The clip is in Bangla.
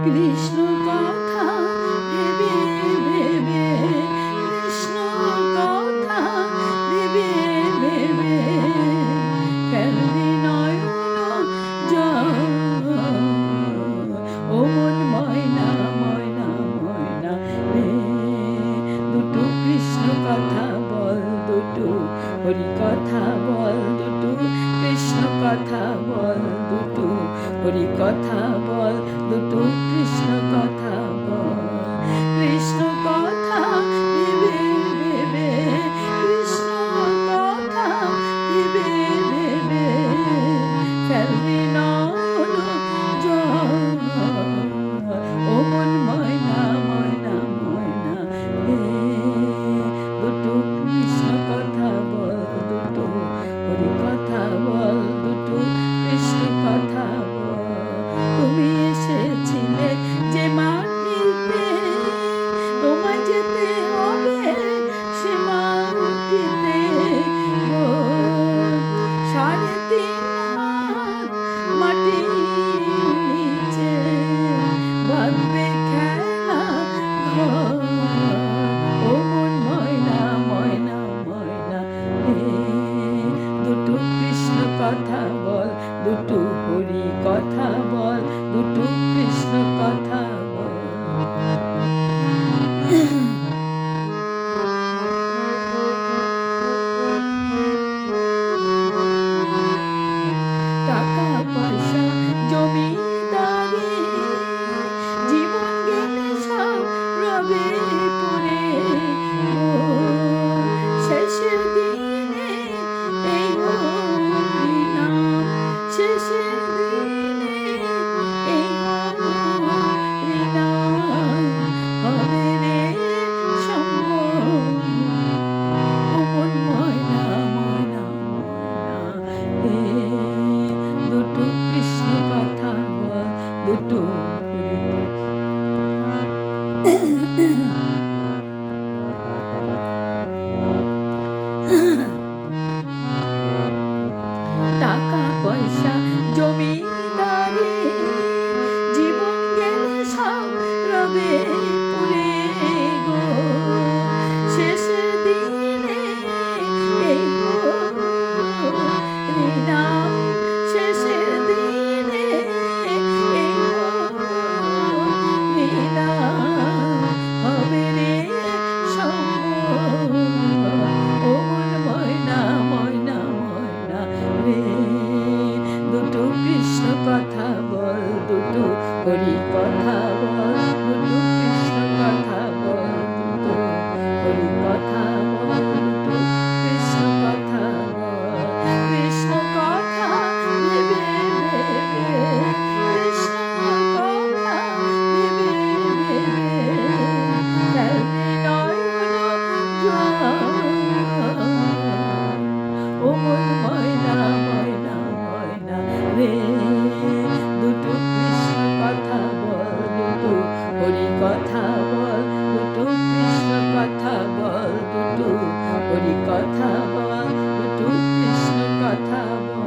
কৃষ্ণ কথা ভেবে ভেবে, কৃষ্ণ কথা ভেবে ভেবে ফেলবি নয়ন জল। ও মন ময়না ময়না ময়না রে, দুটো কৃষ্ণ কথা বল, দুটো হরি কথা বল, দুটো কৃষ্ণ কথা বল, দুটো হরি কথা বল, দুটো কৃষ্ণ কথা বল। কৃষ্ণ কথা ভেবে ভেবে, কৃষ্ণ কথা ভেবে ভেবে ফেলবি নয়ন জল। ও মন ময়না ময়না ময়না রে, দুটো কৃষ্ণ কথা বল, দুটো হরি কথা বল, দুটো কৃষ্ণ কথা বল। তুমি এসেছিলে যে মাটিতে, তোমায় যেতে হবে সে মাটিতে গো। 3.5 হাত মাটির নিচে বাঁধবে খেলা ঘর। ও মন ময়না ময়না ময়না রে, দুটো কৃষ্ণ কথা বল, দুটো হরি কথা বল, দুটো কৃষ্ণ কথা বল। টাকা পয়সা জমিদারি জীবন গেলে সব রবে পড়ে ও। শেষের দিনে এই হরি নাম, শেষের দিনে এই হরি নাম হবে রে সম্ভব। ও মন ময়না ময়না ময়না রে, দুটো কৃষ্ণ কথা বল, দুটো টাকা পয়সা জমিদারি জীবন গেলে সব রবে পড়ে গো। শেষের দিনে এই হরি নাম, শেষের দিনে এই হরি নাম হবে রে সম্ভব। ও মন ময়না ময়না ময়না রে, দুটো কৃষ্ণ কথা বল, দুটো হরি কথা বল, দুটো কৃষ্ণ কথা বল, দুটো হরি কথা বল, দুটো কৃষ্ণ কথা বল। কৃষ্ণ কথা ভেবে ভেবে, কৃষ্ণ কথা ভেবে ভেবে ফেলবি নয়ন জল। ও মন ময়না ময়না ময়না রে, দুটো কৃষ্ণ কথা বল, দুটো হরি কথা বল, দুটো কৃষ্ণ কথা বল, দুটো হরি কথা বল, দুটো কৃষ্ণ কথা বল।